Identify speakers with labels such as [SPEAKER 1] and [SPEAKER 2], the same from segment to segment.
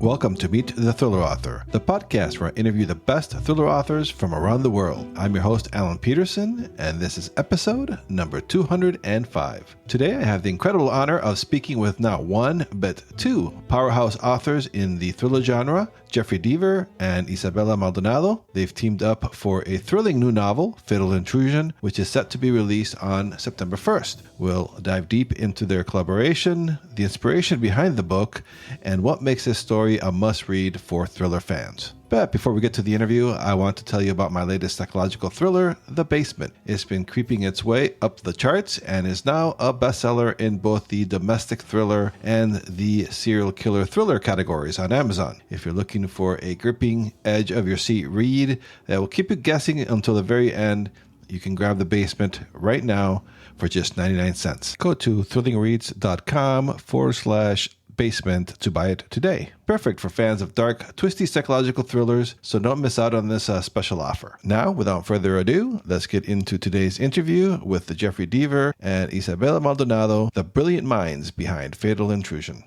[SPEAKER 1] Welcome to Meet the Thriller Author, the podcast where I interview the best thriller authors from around the world. I'm your host, Alan Peterson, and this is episode number 205. Today, I have the incredible honor of speaking with not one, but two powerhouse authors in the thriller genre, Jeffery Deaver and Isabella Maldonado. They've teamed up for a thrilling new novel, Fatal Intrusion, which is set to be released on September 1st. We'll dive deep into their collaboration, the inspiration behind the book, and what makes this story a must-read for thriller fans. But before we get to the interview, I want to tell you about my latest psychological thriller, The Basement. It's been creeping its way up the charts and is now a bestseller in both the domestic thriller and the serial killer thriller categories on Amazon. If you're looking for a gripping edge of your seat read that will keep you guessing until the very end, you can grab The Basement right now for just 99 cents. Go to thrillingreads.com/basement to buy it today. Perfect for fans of dark, twisty psychological thrillers, so don't miss out on this special offer. Now, without further ado, let's get into today's interview with the Jeffery Deaver and Isabella Maldonado, the brilliant minds behind Fatal Intrusion.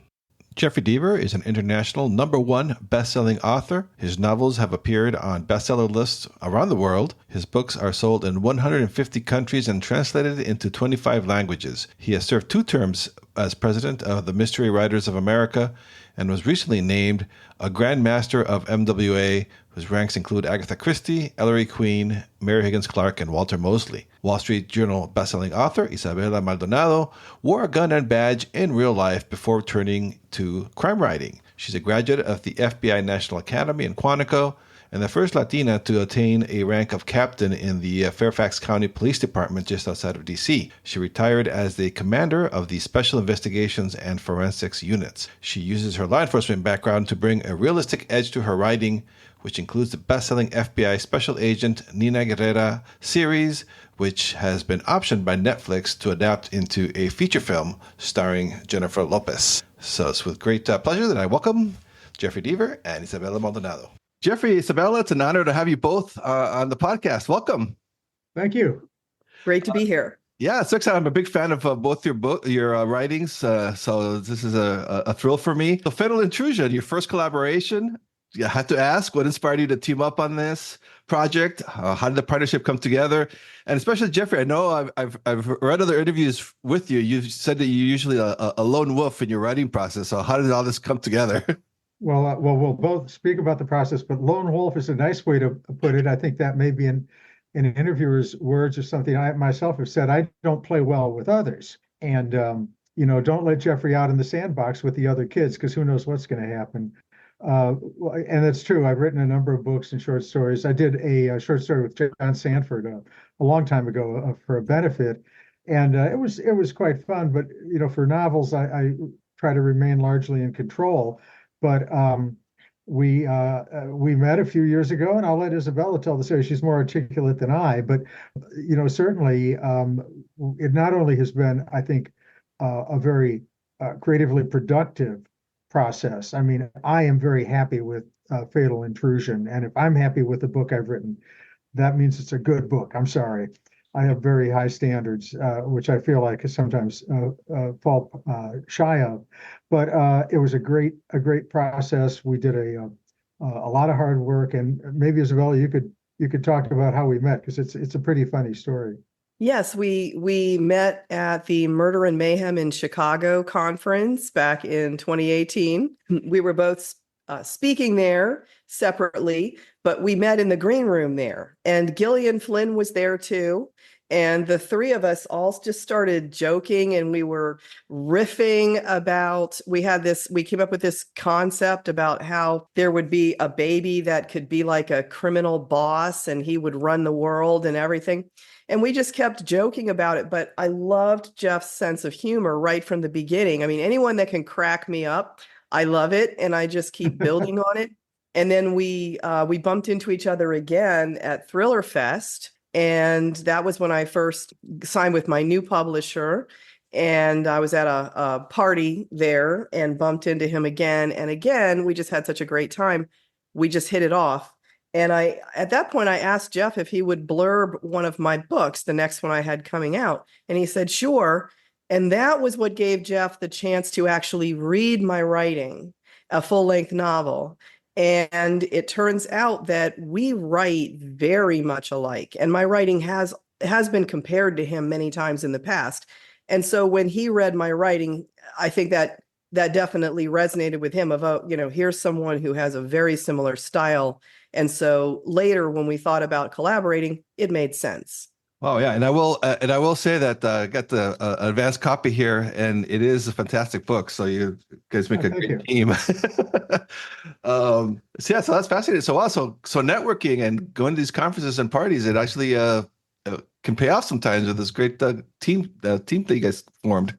[SPEAKER 1] Jeffery Deaver is an international #1 best-selling author. His novels have appeared on bestseller lists around the world. His books are sold in 150 countries and translated into 25 languages. He has served 2 terms as president of the Mystery Writers of America and was recently named a Grand Master of MWA, whose ranks include Agatha Christie, Ellery Queen, Mary Higgins Clark, and Walter Mosley. Wall Street Journal bestselling author Isabella Maldonado wore a gun and badge in real life before turning to crime writing. She's a graduate of the FBI National Academy in Quantico and the first Latina to attain a rank of captain in the Fairfax County Police Department just outside of D.C. She retired as the commander of the Special Investigations and Forensics Units. She uses her law enforcement background to bring a realistic edge to her writing, which includes the best-selling FBI Special Agent Nina Guerrera series, which has been optioned by Netflix to adapt into a feature film starring Jennifer Lopez. So it's with great pleasure that I welcome Jeffery Deaver and Isabella Maldonado. Jeffery, Isabella, it's an honor to have you both on the podcast. Welcome.
[SPEAKER 2] Thank you.
[SPEAKER 3] Great to be here.
[SPEAKER 1] Yeah, so excited. I'm a big fan of both your writings. So this is a thrill for me. So Fatal Intrusion, your first collaboration. I had to ask, what inspired you to team up on this project? How did the partnership come together? And especially Jeffery, I know I've read other interviews with you. You've said that you're usually a lone wolf in your writing process. So how did all this come together?
[SPEAKER 2] Well, we'll both speak about the process, but lone wolf is a nice way to put it. I think that may be in an interviewer's words or something. I myself have said I don't play well with others, and don't let Jeffery out in the sandbox with the other kids because who knows what's going to happen. And that's true. I've written a number of books and short stories. I did a short story with John Sanford a long time ago for a benefit, and it was quite fun. But for novels, I try to remain largely in control. But we met a few years ago, and I'll let Isabella tell the story. She's more articulate than I, but certainly it not only has been, I think, a very creatively productive process. I mean, I am very happy with Fatal Intrusion, and if I'm happy with the book I've written, that means it's a good book. I'm sorry. I have very high standards, which I feel like I sometimes fall shy of. But it was a great process. We did a lot of hard work, and maybe Isabella, you could talk about how we met because it's a pretty funny story.
[SPEAKER 3] Yes, we met at the Murder and Mayhem in Chicago conference back in 2018. We were both speaking there separately, but we met in the green room there. And Gillian Flynn was there too. And the three of us all just started joking, and we were riffing about, we came up with this concept about how there would be a baby that could be like a criminal boss and he would run the world and everything. And we just kept joking about it. But I loved Jeff's sense of humor right from the beginning. I mean, anyone that can crack me up, I love it. And I just keep building on it. And then we bumped into each other again at Thriller Fest. And that was when I first signed with my new publisher. And I was at a party there and bumped into him again. And again, we just had such a great time. We just hit it off. And at that point, I asked Jeff if he would blurb one of my books, the next one I had coming out. And he said, sure. And that was what gave Jeff the chance to actually read my writing. a full-length novel. And it turns out that we write very much alike. And my writing has been compared to him many times in the past. And so when he read my writing, I think that definitely resonated with him of, oh, here's someone who has a very similar style. And so later when we thought about collaborating, it made sense.
[SPEAKER 1] Oh yeah, and I will say that I got the advanced copy here, and it is a fantastic book. So you guys make a great team. So yeah, so that's fascinating. So also, so networking and going to these conferences and parties, it actually can pay off sometimes with this great team that you guys formed.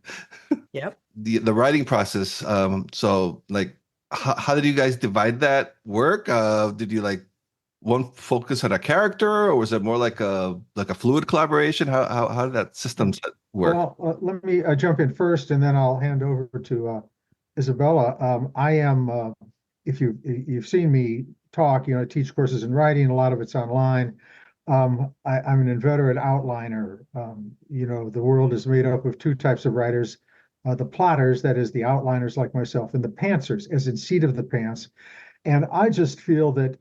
[SPEAKER 3] Yep.
[SPEAKER 1] The writing process. So like, how did you guys divide that work? Did you like one focus on a character, or was it more like a fluid collaboration? How did that system work?
[SPEAKER 2] Well, let me jump in first, and then I'll hand over to Isabella. I am, if you've seen me talk, I teach courses in writing. A lot of it's online. I'm an inveterate outliner. The world is made up of two types of writers: the plotters, that is, the outliners like myself, and the pantsers, as in seat of the pants. And I just feel that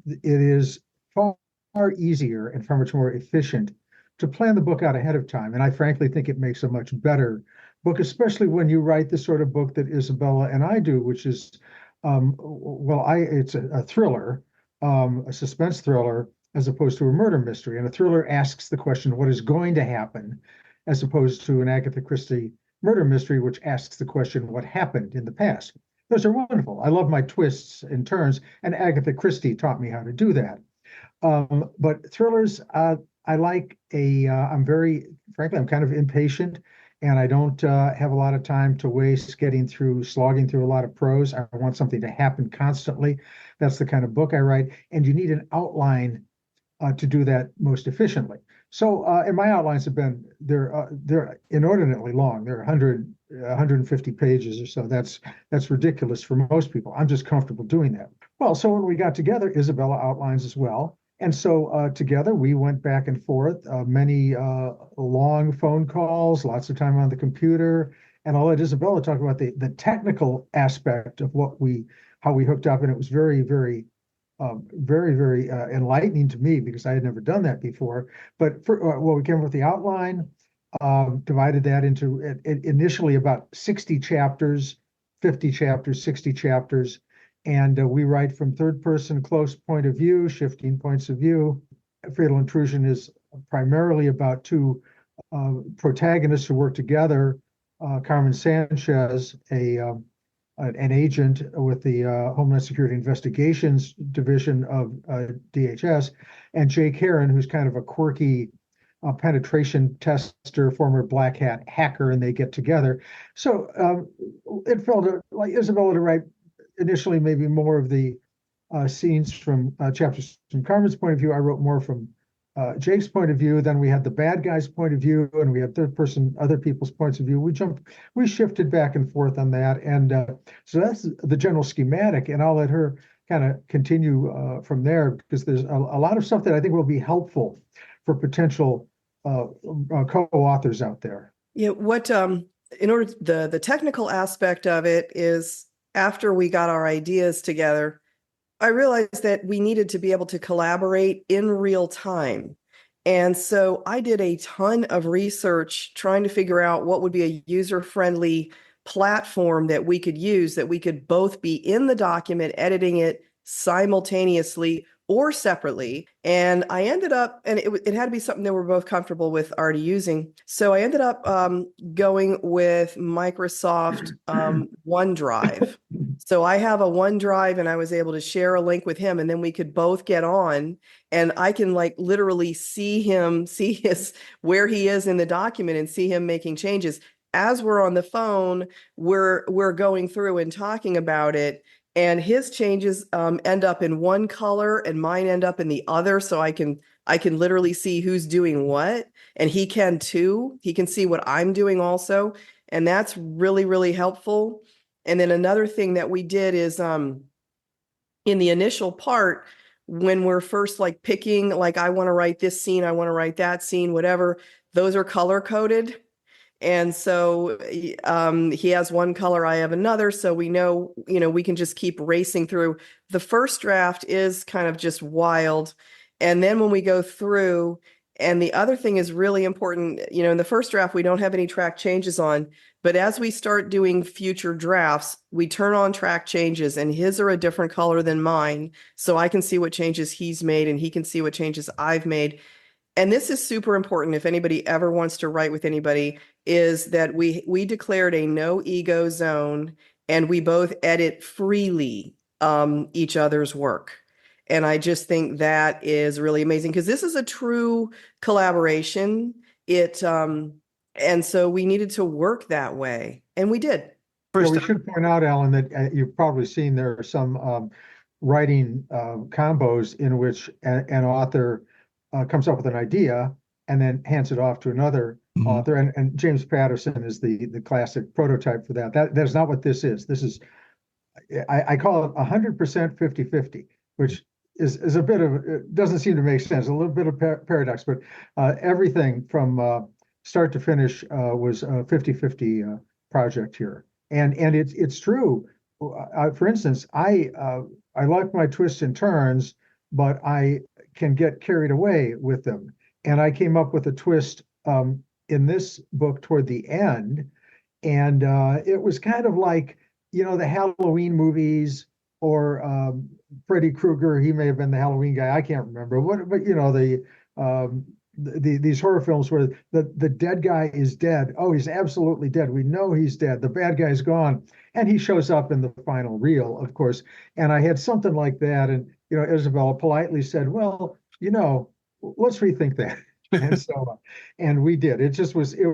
[SPEAKER 2] it is far easier and far much more efficient to plan the book out ahead of time. And I frankly think it makes a much better book, especially when you write the sort of book that Isabella and I do, which is, it's a thriller, a suspense thriller, as opposed to a murder mystery. And a thriller asks the question, what is going to happen, as opposed to an Agatha Christie murder mystery, which asks the question, what happened in the past. Those are wonderful. I love my twists and turns, and Agatha Christie taught me how to do that. But thrillers, I like I'm frankly, I'm kind of impatient, and I don't have a lot of time to waste slogging through a lot of prose. I want something to happen constantly. That's the kind of book I write, and you need an outline to do that most efficiently. So, and my outlines have been, they're inordinately long. They're 150 pages or so. That's ridiculous for most people. I'm just comfortable doing that. Well, so when we got together, Isabella outlines as well. And so together we went back and forth, many long phone calls, lots of time on the computer. And I'll let Isabella talk about the technical aspect of how we hooked up. And it was very, very enlightening to me, because I had never done that before. But we came up with the outline, divided that into initially about 60 chapters, 50 chapters, 60 chapters. And we write from third person close point of view, shifting points of view. Fatal Intrusion is primarily about two protagonists who work together. Carmen Sanchez, an agent with the Homeland Security Investigations Division of DHS, and Jake Heron, who's kind of a quirky penetration tester, former black hat hacker, and they get together. So it felt like Isabella to write initially maybe more of the scenes from chapters from Carmen's point of view. I wrote more from Jake's point of view. Then we had the bad guy's point of view, and we had third person, other people's points of view. We shifted back and forth on that. And so that's the general schematic, and I'll let her kind of continue from there, because there's a lot of stuff that I think will be helpful for potential co-authors out there.
[SPEAKER 3] Yeah, the technical aspect of it is, after we got our ideas together, I realized that we needed to be able to collaborate in real time. And so I did a ton of research trying to figure out what would be a user-friendly platform that we could use, that we could both be in the document, editing it simultaneously or separately. And I ended up, and it had to be something that we're both comfortable with already using. So I ended up going with Microsoft OneDrive. So I have a OneDrive, and I was able to share a link with him, and then we could both get on, and I can like literally see where he is in the document and see him making changes. As we're on the phone, we're going through and talking about it. And his changes end up in one color and mine end up in the other. So I can literally see who's doing what, and he can too. He can see what I'm doing also. And that's really, really helpful. And then another thing that we did is in the initial part, when we're first like picking, like I want to write this scene, I want to write that scene, whatever, those are color coded. And so he has one color, I have another. So we know, we can just keep racing through. The first draft is kind of just wild. And then when we go through, and the other thing is really important, in the first draft, we don't have any track changes on. But as we start doing future drafts, we turn on track changes, and his are a different color than mine. So I can see what changes he's made, and he can see what changes I've made. And this is super important if anybody ever wants to write with anybody, is that we declared a no ego zone, and we both edit freely each other's work. And I just think that is really amazing because this is a true collaboration. And so we needed to work that way, and we did.
[SPEAKER 2] Well, we should point out, Alan, that you've probably seen there are some writing combos in which an author comes up with an idea and then hands it off to another author. And James Patterson is the classic prototype for that. That is not what this is. This is, I call it 100% 50-50, which is a bit of, it doesn't seem to make sense, a little bit of paradox, but everything from start to finish was a 50-50 project here. And it's true. For instance, I like my twists and turns, but I can get carried away with them. And I came up with a twist in this book toward the end. And it was kind of like, the Halloween movies, or Freddy Krueger. He may have been the Halloween guy. I can't remember. These horror films where the dead guy is dead. Oh, he's absolutely dead. We know he's dead. The bad guy's gone. And he shows up in the final reel, of course. And I had something like that. And, Isabella politely said, well, let's rethink that. And so, and we did. It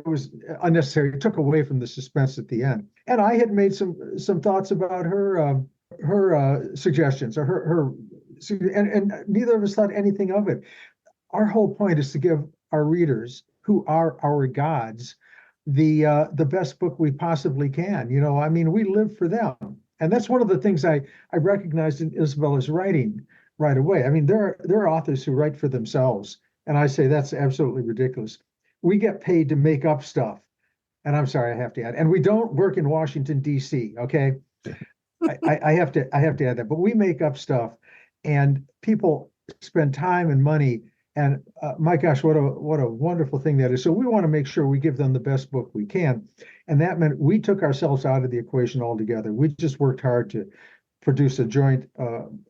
[SPEAKER 2] was unnecessary. It took away from the suspense at the end. And I had made some thoughts about her suggestions, or and neither of us thought anything of it. Our whole point is to give our readers, who are our gods, the best book we possibly can. We live for them. And that's one of the things I recognized in Isabella's writing right away. There are authors who write for themselves, and I say that's absolutely ridiculous. We get paid to make up stuff. And I'm sorry, I have to add, and we don't work in Washington, D.C., okay? I have to add that, but we make up stuff, and people spend time and money, and my gosh, what a wonderful thing that is. So we want to make sure we give them the best book we can, and that meant we took ourselves out of the equation altogether. We just worked hard to produce a joint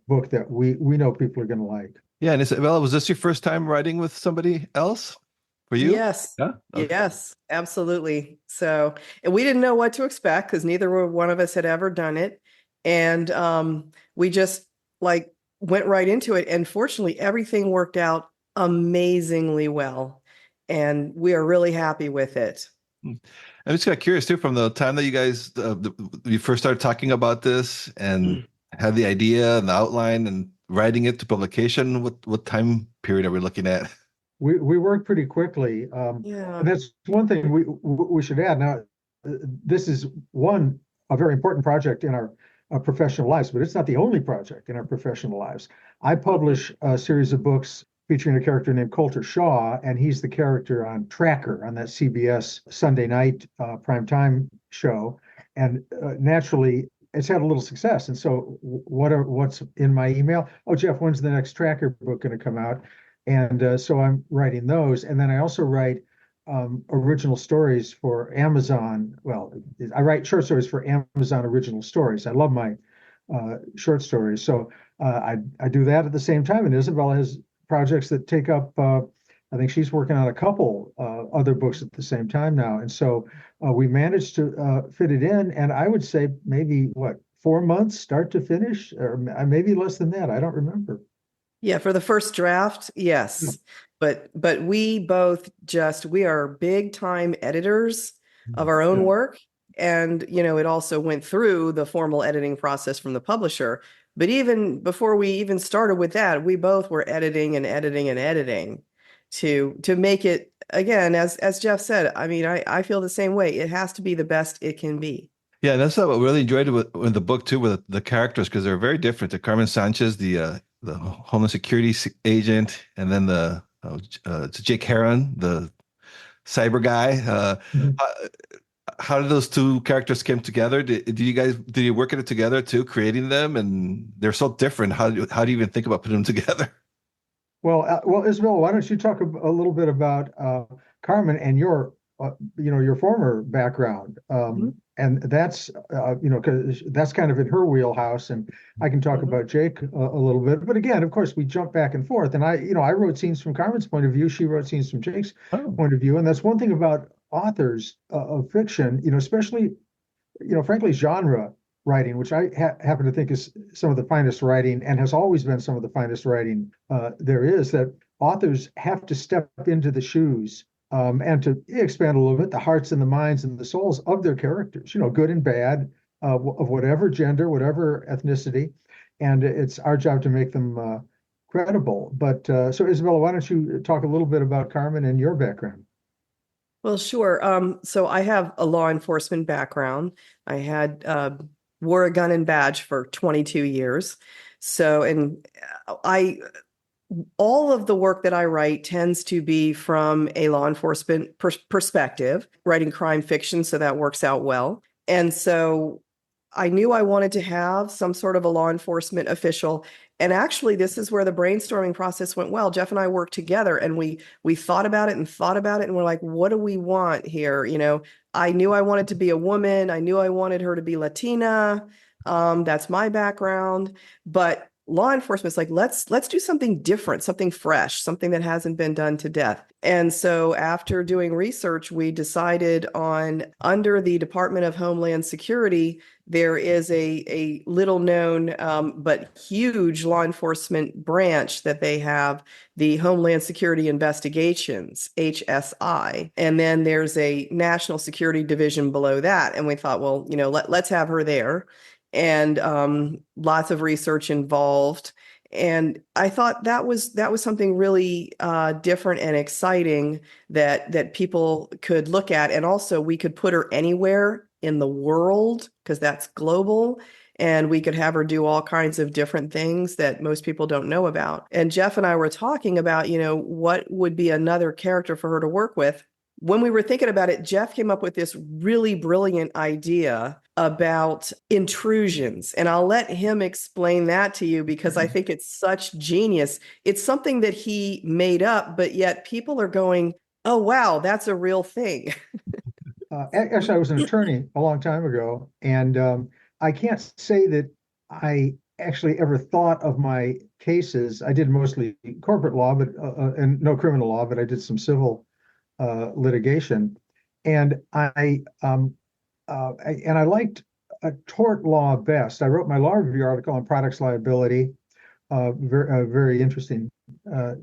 [SPEAKER 2] book that we know people are going to like.
[SPEAKER 1] Yeah, and Isabella, was this your first time writing with somebody else? For you?
[SPEAKER 3] Yes.
[SPEAKER 1] Yeah? Okay.
[SPEAKER 3] Yes, absolutely. So, and we didn't know what to expect because neither one of us had ever done it. And we just went right into it. And fortunately, everything worked out amazingly well. And we are really happy with it.
[SPEAKER 1] I'm just got curious too, from the time that you guys, you first started talking about this and had the idea and the outline and writing it to publication, what time period are we looking at?
[SPEAKER 2] We worked pretty quickly.
[SPEAKER 3] Yeah.
[SPEAKER 2] And that's one thing we should add. Now, this is a very important project in our professional lives, but it's not the only project in our professional lives. I publish a series of books featuring a character named Coulter Shaw, and he's the character on Tracker, on that CBS Sunday night primetime show. And naturally, it's had a little success. And so what's in my email? Oh, Jeff, when's the next Tracker book going to come out? And so I'm writing those. And then I also write original stories for Amazon. Well, I write short stories for Amazon Original Stories. I love my short stories. So I do that at the same time. And Isabella has projects that take up, I think she's working on a couple other books at the same time now. And so we managed to fit it in. And I would say maybe, 4 months start to finish, or maybe less than that. I don't remember.
[SPEAKER 3] Yeah, for the first draft, yes. But we both we are big time editors of our own work. And, it also went through the formal editing process from the publisher. But even before we even started with that, we both were editing and editing and editing to make it, again, as Jeff said, I feel the same way. It has to be the best it can be.
[SPEAKER 1] Yeah, that's what I really enjoyed with the book too, with the characters, because they're very different. The Carmen Sanchez, the Homeland Security agent, and then the Jake Heron, the cyber guy.
[SPEAKER 2] Mhm.
[SPEAKER 1] Uh, how did those two characters came together? Did you work at it together too, creating them? And they're so different. How do you even think about putting them together?
[SPEAKER 2] Well, Isabel, why don't you talk a little bit about Carmen and your, your former background,
[SPEAKER 3] Mhm.
[SPEAKER 2] and that's, because that's kind of in her wheelhouse, and I can talk
[SPEAKER 3] Mhm.
[SPEAKER 2] about Jake a little bit. But again, of course, we jump back and forth, and I wrote scenes from Carmen's point of view. She wrote scenes from Jake's
[SPEAKER 1] Oh,
[SPEAKER 2] point of view, and that's one thing about authors of fiction, especially frankly, genre writing, which I happen to think is some of the finest writing and has always been some of the finest writing there is, that authors have to step into the shoes and to expand a little bit the hearts and the minds and the souls of their characters, good and bad, of whatever gender, whatever ethnicity. And it's our job to make them credible. But so, Isabella, why don't you talk a little bit about Carmen and your background?
[SPEAKER 3] Well, sure. So I have a law enforcement background. I had wore a gun and badge for 22 years. So, and I all of the work that I write tends to be from a law enforcement perspective, writing crime fiction, so that works out well. And so I knew I wanted to have some sort of a law enforcement official. And actually, this is where the brainstorming process went well. Jeff and I worked together and we thought about it and thought about it and we're like, what do we want here? I knew I wanted to be a woman. I knew I wanted her to be Latina. That's my background. But law enforcement is like, let's do something different, something fresh, something that hasn't been done to death. And so after doing research, we decided on, under the Department of Homeland Security, there is a little known but huge law enforcement branch that they have, the Homeland Security Investigations, HSI. And then there's a National Security Division below that. And we thought, well, let's have her there. And lots of research involved. And I thought that was something really different and exciting that people could look at. And also we could put her anywhere in the world because that's global. And we could have her do all kinds of different things that most people don't know about. And Jeff and I were talking about, what would be another character for her to work with. When we were thinking about it, Jeff came up with this really brilliant idea about intrusions. And I'll let him explain that to you because I think it's such genius. It's something that he made up, but yet people are going, oh, wow, that's a real thing.
[SPEAKER 2] Actually, I was an attorney a long time ago, and I can't say that I actually ever thought of my cases. I did mostly corporate law, but and no criminal law, but I did some civil litigation, and I liked tort law best. I wrote my law review article on products liability, very interesting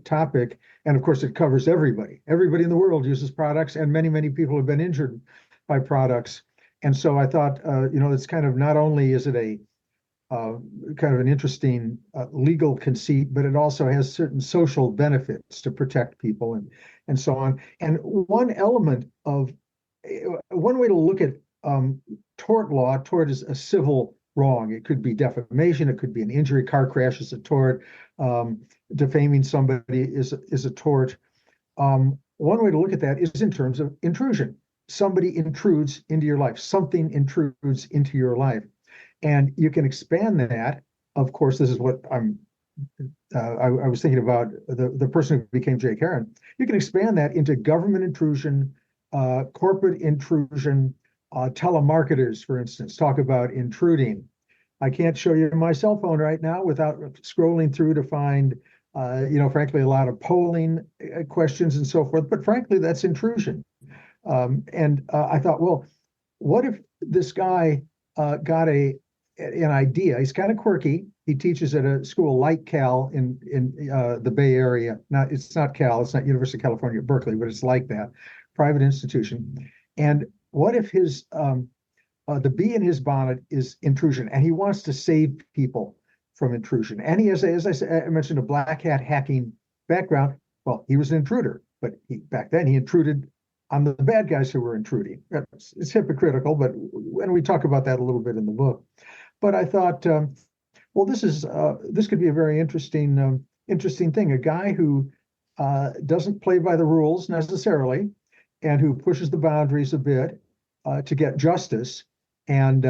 [SPEAKER 2] topic. And of course, it covers everybody. Everybody in the world uses products, and many, many people have been injured by products. And so I thought, it's kind of, not only is it a kind of an interesting legal conceit, but it also has certain social benefits to protect people and so on. And one way to look at tort law, tort is a civil wrong. It could be defamation, it could be an injury, car crash is a tort, defaming somebody is a tort. One way to look at that is in terms of intrusion. Somebody intrudes into your life, something intrudes into your life. And you can expand that. Of course, this is what I was thinking about, the person who became Jake Heron. You can expand that into government intrusion, corporate intrusion, telemarketers, for instance, talk about intruding. I can't show you my cell phone right now without scrolling through to find, frankly, a lot of polling questions and so forth. But frankly, that's intrusion. And I thought, well, what if this guy got an idea? He's kind of quirky. He teaches at a school like Cal in the Bay Area. It's not Cal. It's not University of California at Berkeley, but it's like that, private institution. And what if the bee in his bonnet is intrusion, and he wants to save people from intrusion? And he has, as I mentioned, a black hat hacking background. Well, he was an intruder, but back then he intruded on the bad guys who were intruding. It's hypocritical, but when we talk about that a little bit in the book. But I thought, well, this could be a very interesting thing. A guy who doesn't play by the rules necessarily, and who pushes the boundaries a bit to get justice. And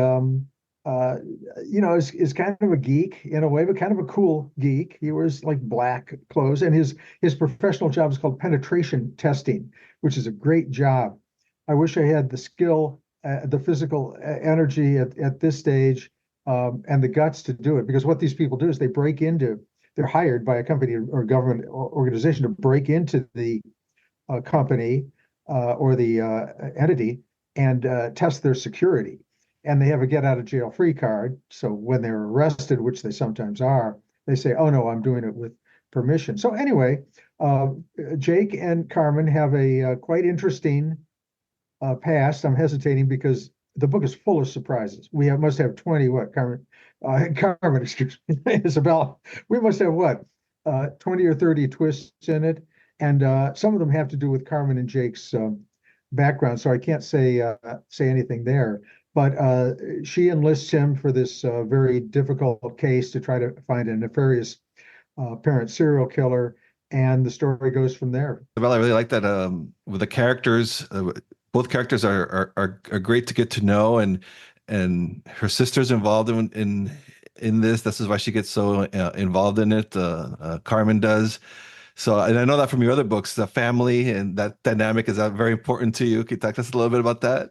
[SPEAKER 2] is kind of a geek in a way, but kind of a cool geek. He wears like black clothes, and his professional job is called penetration testing, which is a great job. I wish I had the skill, the physical energy at this stage, and the guts to do it. Because what these people do is they're hired by a company or government organization to break into the company or the entity and test their security. And they have a get out of jail free card. So when they're arrested, which they sometimes are, they say, oh no, I'm doing it with permission. So anyway, Jake and Carmen have a quite interesting past. I'm hesitating because the book is full of surprises. Must have 20, Carmen, excuse me, Isabella, we must have 20 or 30 twists in it. And some of them have to do with Carmen and Jake's background. So I can't say anything there. But she enlists him for this very difficult case to try to find a nefarious parent serial killer, and the story goes from there.
[SPEAKER 1] Well, I really like that. With the characters, both characters are great to get to know, and her sister's involved in this. This is why she gets so involved in it. Carmen does. So, and I know that from your other books, the family and that dynamic is very important to you. Can you talk to us a little bit about that?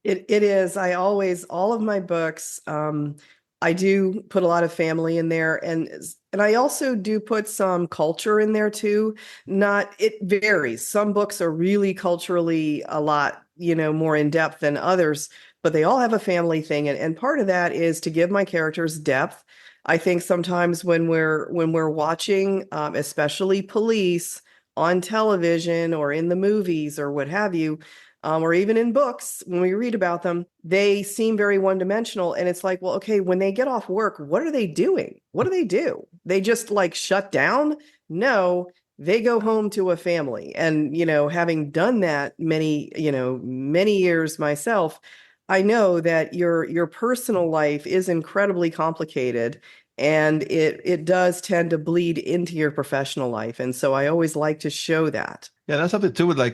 [SPEAKER 3] It is. All of my books, I do put a lot of family in there, and I also do put some culture in there too. It varies. Some books are really culturally a lot, more in depth than others, but they all have a family thing. And part of that is to give my characters depth. I think sometimes when we're watching, especially police on television or in the movies or what have you, or even in books, when we read about them, they seem very one-dimensional. And it's like, well, okay, when they get off work, what are they doing? What do they do? They just like shut down? No, they go home to a family. And, having done that many years myself, I know that your personal life is incredibly complicated, and it does tend to bleed into your professional life. And so I always like to show that.
[SPEAKER 1] Yeah, that's something too. With I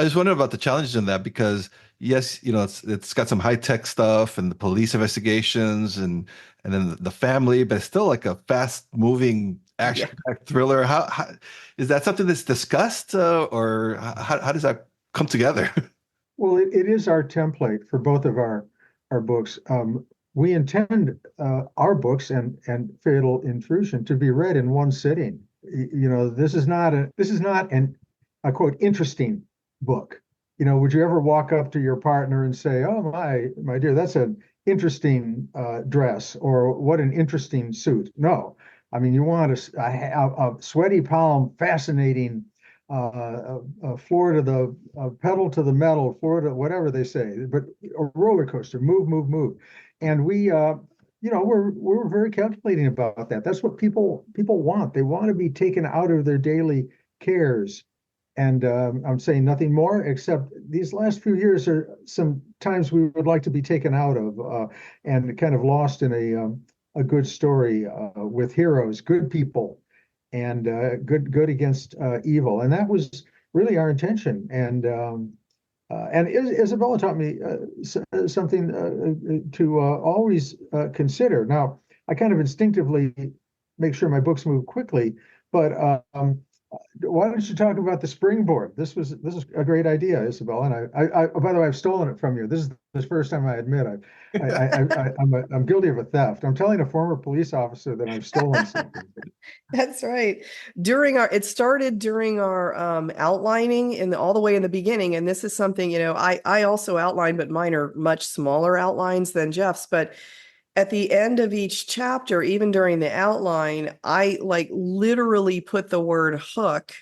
[SPEAKER 1] just wondering about the challenges in that, because yes, it's got some high tech stuff and the police investigations and then the family, but it's still like a fast moving action thriller. How is that something that's discussed, or how does that come together?
[SPEAKER 2] Well, it is our template for both of our books. We intend our books and Fatal Intrusion to be read in one sitting. This is not an a quote interesting book. Would you ever walk up to your partner and say, "Oh my dear, that's an interesting dress," or "What an interesting suit"? No, I mean you want a sweaty palm, fascinating, floor to the pedal to the metal, floor to whatever they say, but a roller coaster, move, and we're very calculating about that. That's what people want. They want to be taken out of their daily cares. And I'm saying nothing more, except these last few years are some times we would like to be taken out of and kind of lost in a good story with heroes, good people, and good against evil. And that was really our intention. And Isabella taught me something to always consider. Now, I kind of instinctively make sure my books move quickly, but why don't you talk about the springboard? This is a great idea, Isabella. And I by the way, I've stolen it from you. This is the first time I admit I'm guilty of a theft. I'm telling a former police officer that I've stolen something.
[SPEAKER 3] That's right. It started during our outlining all the way in the beginning. And this is something, I also outline, but mine are much smaller outlines than Jeff's. But at the end of each chapter, even during the outline, I literally put the word hook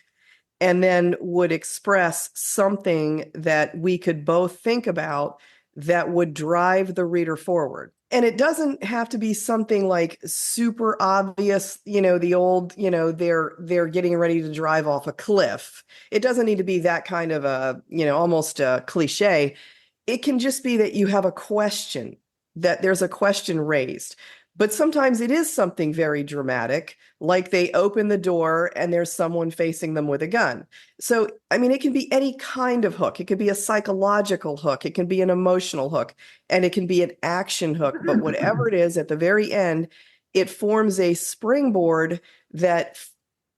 [SPEAKER 3] and then would express something that we could both think about that would drive the reader forward. And it doesn't have to be something like super obvious, the old, they're getting ready to drive off a cliff. It doesn't need to be that kind of almost a cliche. It can just be that you have a question, that there's a question raised. But sometimes it is something very dramatic, like they open the door and there's someone facing them with a gun. So, I mean, it can be any kind of hook. It could be a psychological hook, it can be an emotional hook, and it can be an action hook. But whatever it is, at the very end, it forms a springboard that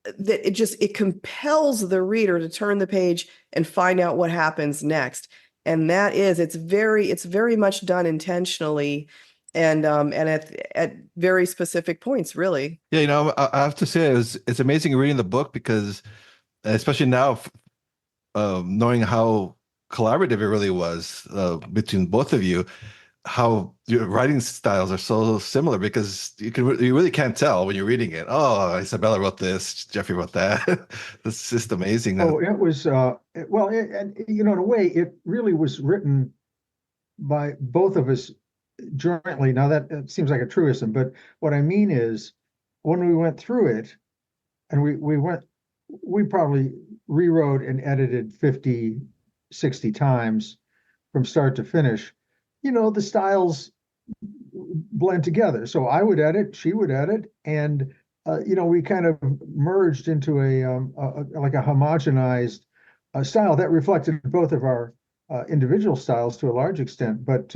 [SPEAKER 3] it compels the reader to turn the page and find out what happens next. And it's very much done intentionally and at very specific points, really.
[SPEAKER 1] Yeah, I have to say it's amazing reading the book because, especially now, knowing how collaborative it really was between both of you, how your writing styles are so similar because you really can't tell when you're reading it. Oh, Isabella wrote this, Jeffrey wrote that. It's just amazing.
[SPEAKER 2] Oh, it was and in a way, it really was written by both of us jointly. Now that seems like a truism, but what I mean is when we went through it, and we probably rewrote and edited 50, 60 times from start to finish. The styles blend together. So I would edit, she would edit, and we kind of merged into like a homogenized style that reflected both of our individual styles to a large extent. But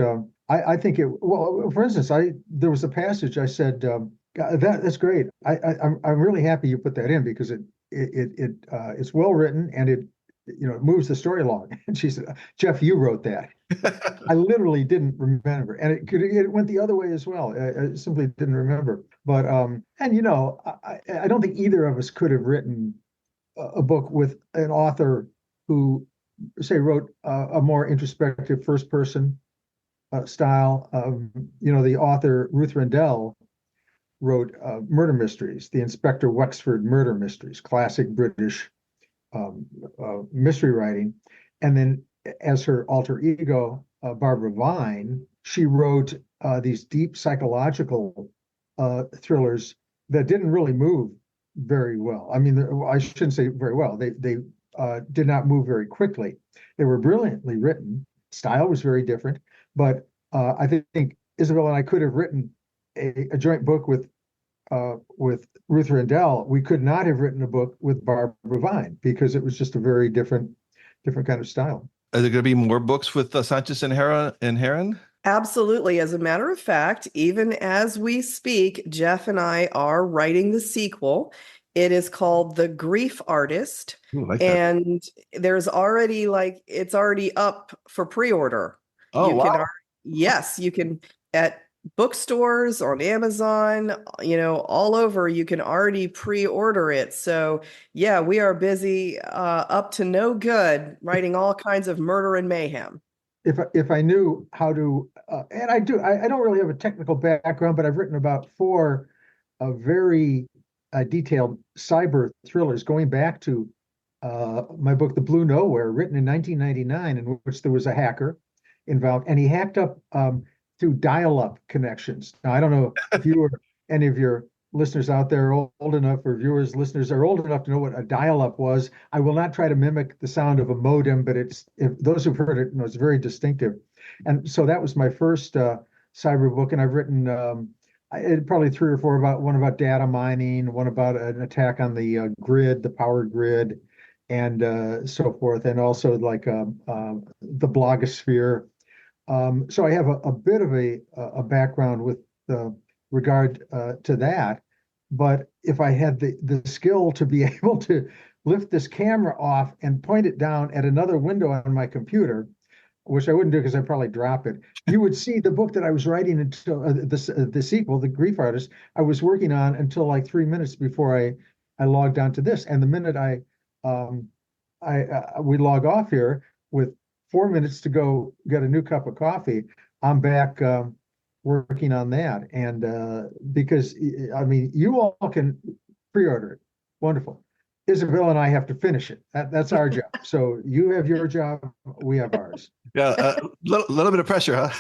[SPEAKER 2] I think well, for instance, there was a passage I said, that's great. I'm really happy you put that in because it's well written and it moves the story along. And she said, Jeff, you wrote that. I literally didn't remember, and it went the other way as well. I simply didn't remember. But and I don't think either of us could have written a book with an author who, say, wrote a more introspective first person style. The author Ruth Rendell wrote murder mysteries, the Inspector Wexford murder mysteries, classic British mystery writing. And then as her alter ego, Barbara Vine, she wrote these deep psychological thrillers that didn't really move very well. I mean, I shouldn't say very well. They did not move very quickly. They were brilliantly written. Style was very different. But I think Isabella and I could have written a joint book with Ruth Rendell. We could not have written a book with Barbara Vine because it was just a very different kind of style.
[SPEAKER 1] Are there going to be more books with Sanchez and Heron?
[SPEAKER 3] Absolutely. As a matter of fact, even as we speak, Jeff and I are writing the sequel. It is called The Grief Artist.
[SPEAKER 1] Ooh, like
[SPEAKER 3] and there's already it's already up for pre-order.
[SPEAKER 1] Oh,
[SPEAKER 3] you
[SPEAKER 1] wow.
[SPEAKER 3] can yes, you can at bookstores, on Amazon, all over, you can already pre-order it. So yeah, we are busy up to no good writing all kinds of murder and mayhem.
[SPEAKER 2] If I knew how to, and I do, I don't really have a technical background, but I've written about 4 very detailed cyber thrillers going back to my book, The Blue Nowhere, written in 1999, in which there was a hacker involved, and he hacked up through dial-up connections. Now, I don't know if you or any of your listeners out there are old enough, or viewers, listeners are old enough to know what a dial-up was. I will not try to mimic the sound of a modem, but if those who've heard it know it's very distinctive. And so that was my first cyber book, and I've written probably 3 or 4 one about data mining, one about an attack on the grid, the power grid, and so forth, and also like the blogosphere. So I have a bit of a background with regard to that. But if I had the skill to be able to lift this camera off and point it down at another window on my computer, which I wouldn't do because I'd probably drop it, you would see the book that I was writing until the sequel, The Grief Artist, I was working on until like 3 minutes before I logged on to this. And the minute we log off here with 4 minutes to go get a new cup of coffee, I'm back working on that. And because, I mean, you all can pre-order it. Wonderful. Isabella and I have to finish it. That's our job. So you have your job, we have ours.
[SPEAKER 1] Yeah, a little bit of pressure, huh?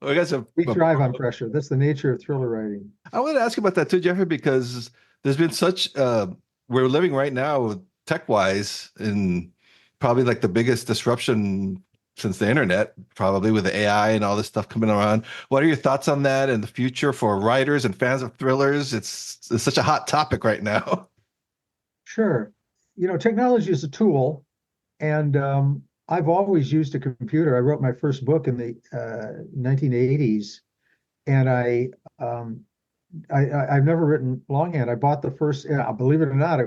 [SPEAKER 2] We thrive on pressure. That's the nature of thriller writing.
[SPEAKER 1] I wanted to ask about that too, Jeffrey, because there's been such we're living right now tech-wise in probably like the biggest disruption since the internet, probably with the AI and all this stuff coming around. What are your thoughts on that and the future for writers and fans of thrillers? It's such a hot topic right now.
[SPEAKER 2] Sure. Technology is a tool, and I've always used a computer. I wrote my first book in the 1980s, and I've never written longhand. I bought the first, believe it or not,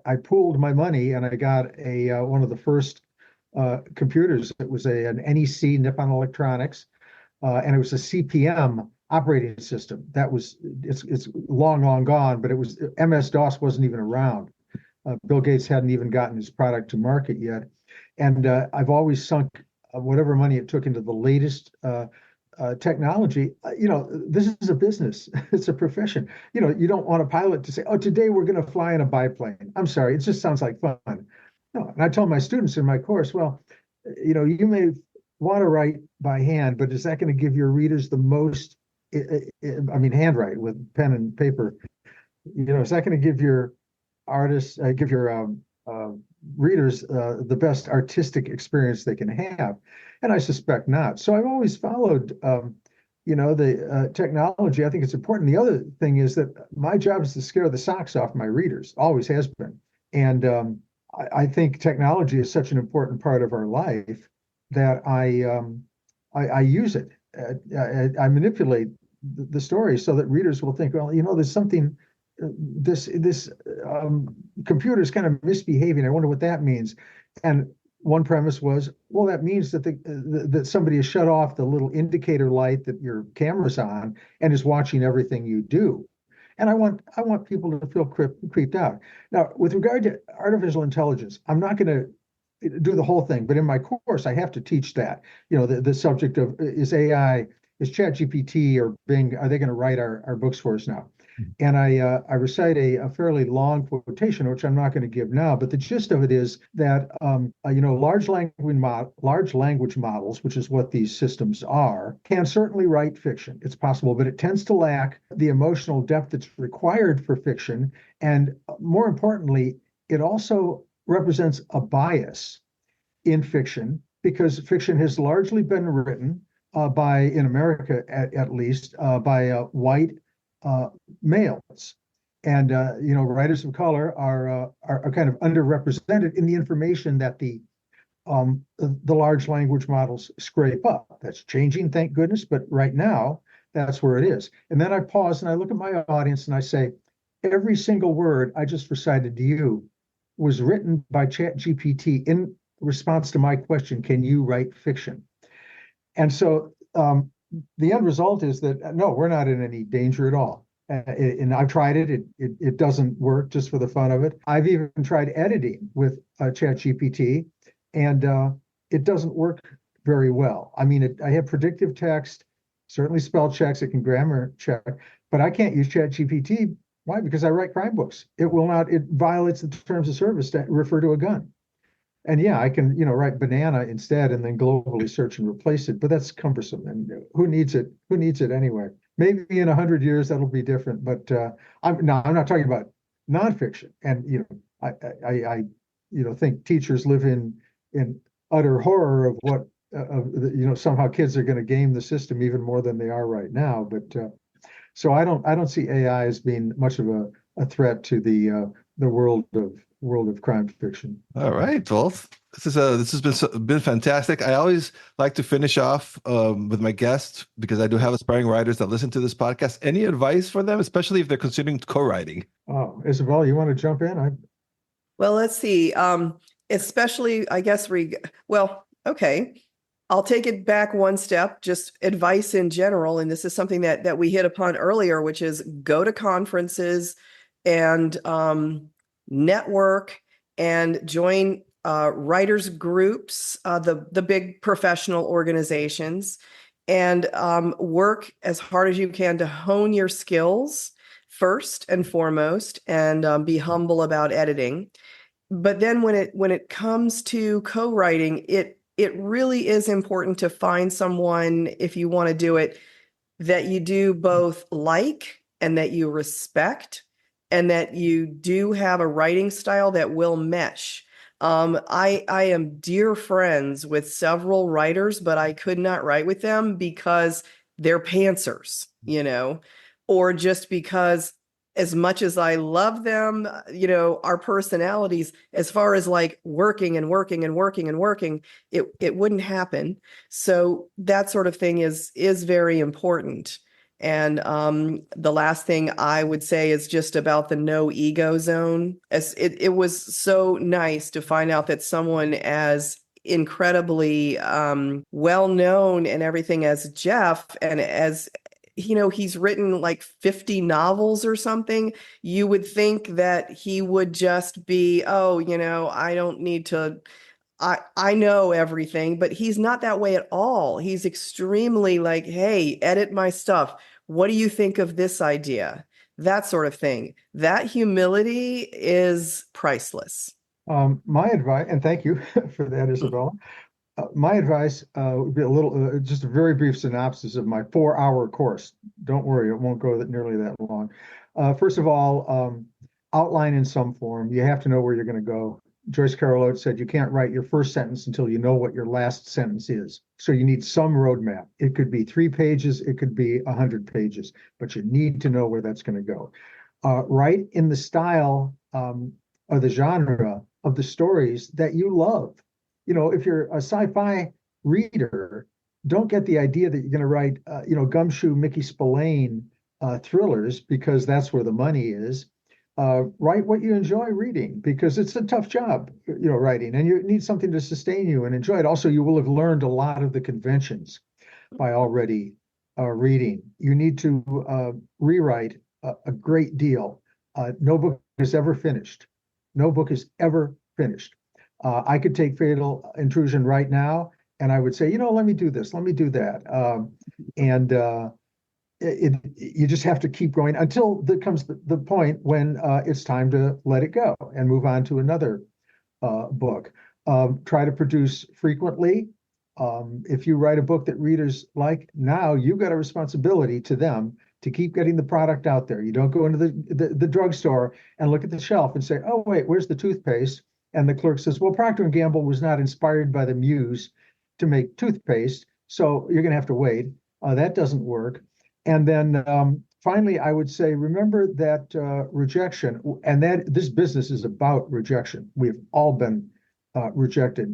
[SPEAKER 2] I pooled my money and I got one of the first computers. It was an NEC, Nippon Electronics, and it was a CPM operating system. It's long, long gone, but it was MS-DOS wasn't even around. Bill Gates hadn't even gotten his product to market yet. And I've always sunk whatever money it took into the latest technology. This is a business. It's a profession. You don't want a pilot to say, "Oh, today we're going to fly in a biplane." I'm sorry, it just sounds like fun. No, and I tell my students in my course, well, you may want to write by hand, but is that going to give your readers the most? I mean, handwrite with pen and paper. Is that going to give your artists, give your readers the best artistic experience they can have? And I suspect not. So I've always followed, the technology. I think it's important. The other thing is that my job is to scare the socks off my readers, always has been. And I think technology is such an important part of our life that I use it. I manipulate the story so that readers will think, well, there's something. This computer is kind of misbehaving. I wonder what that means. And one premise was, well, that means that that somebody has shut off the little indicator light that your camera's on and is watching everything you do. And I want people to feel creeped out. Now, with regard to artificial intelligence, I'm not going to do the whole thing, but in my course, I have to teach that. The subject of is ChatGPT or Bing, are they going to write our books for us now? And I recite a fairly long quotation, which I'm not going to give now, but the gist of it is that large language models, which is what these systems are, can certainly write fiction. It's possible, but it tends to lack the emotional depth that's required for fiction. And more importantly, it also represents a bias in fiction because fiction has largely been written in America at least, by white males, and writers of color are kind of underrepresented in the information that the large language models scrape up. That's changing, thank goodness, but right now that's where it is. And then I pause and I look at my audience and I say, every single word I just recited to you was written by ChatGPT in response to my question, can you write fiction? And so the end result is that no, we're not in any danger at all. And I've tried it. It doesn't work just for the fun of it. I've even tried editing with ChatGPT, and it doesn't work very well. I mean, I have predictive text, certainly spell checks, it can grammar check, but I can't use ChatGPT. Why? Because I write crime books. It will not. It violates the terms of service to refer to a gun. And yeah, I can, write banana instead and then globally search and replace it, but that's cumbersome. And who needs it? Who needs it anyway? Maybe in 100 years that'll be different. But I'm not talking about nonfiction. And I think teachers live in utter horror of what somehow kids are going to game the system even more than they are right now. But so I don't see AI as being much of a threat to the world of crime fiction.
[SPEAKER 1] All right, well, this has been fantastic. I always like to finish off with my guests because I do have aspiring writers that listen to this podcast. Any advice for them, especially if they're considering co-writing?
[SPEAKER 2] Oh, Isabella, you want to jump in?
[SPEAKER 3] Well, let's see. Especially, I guess, okay. I'll take it back one step, just advice in general. And this is something that we hit upon earlier, which is go to conferences and network and join writers groups, the big professional organizations, and work as hard as you can to hone your skills first and foremost, and be humble about editing. But then when it comes to co-writing, it really is important to find someone, if you want to do it, that you do both like and that you respect, and that you do have a writing style that will mesh. I am dear friends with several writers, but I could not write with them because they're pantsers, or just because as much as I love them, our personalities, as far as like working and working and working and working, it wouldn't happen. So that sort of thing is very important. And the last thing I would say is just about the no ego zone. As it was so nice to find out that someone as incredibly well known and everything as Jeff, and as he's written like 50 novels or something. You would think that he would just be, I don't need to. I know everything, but he's not that way at all. He's extremely like, hey, edit my stuff. What do you think of this idea? That sort of thing. That humility is priceless.
[SPEAKER 2] My advice, and thank you for that, Isabella. My advice would be just a very brief synopsis of my 4-hour course. Don't worry, it won't go nearly that long. First of all, outline in some form. You have to know where you're going to go. Joyce Carol Oates said you can't write your first sentence until you know what your last sentence is. So you need some roadmap. It could be 3 pages, it could be 100 pages, but you need to know where that's going to go. Write in the style or the genre of the stories that you love. If you're a sci-fi reader, don't get the idea that you're going to write, gumshoe Mickey Spillane thrillers because that's where the money is. Write what you enjoy reading because it's a tough job, writing, and you need something to sustain you and enjoy it. Also, you will have learned a lot of the conventions by already reading. You need to rewrite a great deal. No book is ever finished. No book is ever finished. I could take Fatal Intrusion right now, and I would say, let me do this, let me do that. You just have to keep going until there comes the point when it's time to let it go and move on to another book. Try to produce frequently. If you write a book that readers like, now you've got a responsibility to them to keep getting the product out there. You don't go into the drugstore and look at the shelf and say, oh, wait, where's the toothpaste? And the clerk says, well, Procter & Gamble was not inspired by the muse to make toothpaste, so you're going to have to wait. That doesn't work. And then finally, I would say, remember that rejection, and that this business is about rejection. We've all been rejected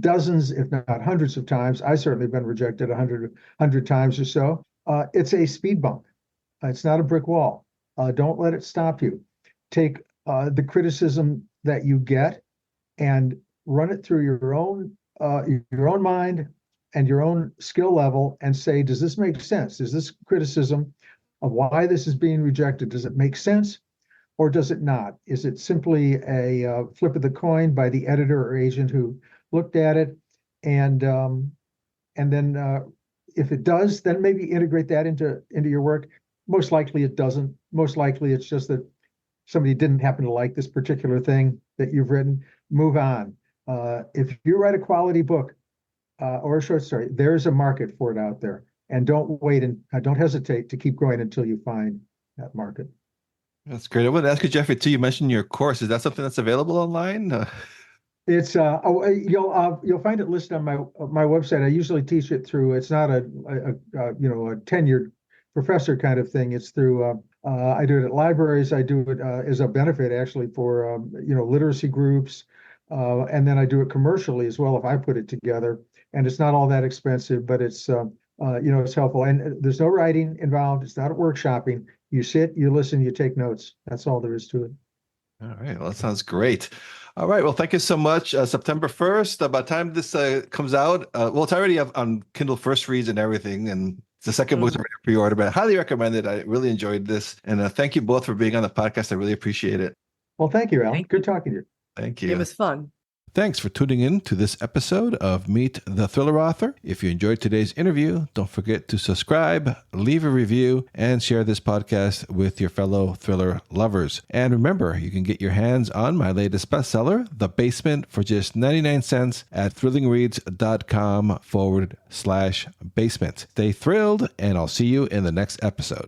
[SPEAKER 2] dozens, if not hundreds of times. I certainly have been rejected 100 times or so. It's a speed bump. It's not a brick wall. Don't let it stop you. Take the criticism that you get and run it through your own mind and your own skill level and say, does this make sense? Is this criticism of why this is being rejected, does it make sense or does it not? Is it simply a flip of the coin by the editor or agent who looked at it? And then if it does, then maybe integrate that into your work. Most likely it doesn't. Most likely it's just that somebody didn't happen to like this particular thing that you've written. Move on. If you write a quality book or a short story, there's a market for it out there. And don't wait and don't hesitate to keep going until you find that market.
[SPEAKER 1] That's great. I want to ask you, Jeffrey, too. You mentioned your course. Is that something that's available online?
[SPEAKER 2] It's you'll find it listed on my website. I usually teach it through. It's not a tenured professor kind of thing. It's through. I do it at libraries. I do it as a benefit actually for literacy groups, and then I do it commercially as well if I put it together. And it's not all that expensive, but it's it's helpful. And there's no writing involved. It's not workshopping. You sit, you listen, you take notes. That's all there is to it.
[SPEAKER 1] All right. Well, that sounds great. All right. Well, thank you so much. September 1st, by the time this comes out, it's already up on Kindle First Reads and everything. And the second book's already pre-ordered, but I highly recommend it. I really enjoyed this. And thank you both for being on the podcast. I really appreciate it.
[SPEAKER 2] Well, thank you, Alan. Good talking to you.
[SPEAKER 1] Thank you.
[SPEAKER 3] It was fun.
[SPEAKER 1] Thanks for tuning in to this episode of Meet the Thriller Author. If you enjoyed today's interview, don't forget to subscribe, leave a review, and share this podcast with your fellow thriller lovers. And remember, you can get your hands on my latest bestseller, The Basement, for just 99 cents at thrillingreads.com/basement. Stay thrilled, and I'll see you in the next episode.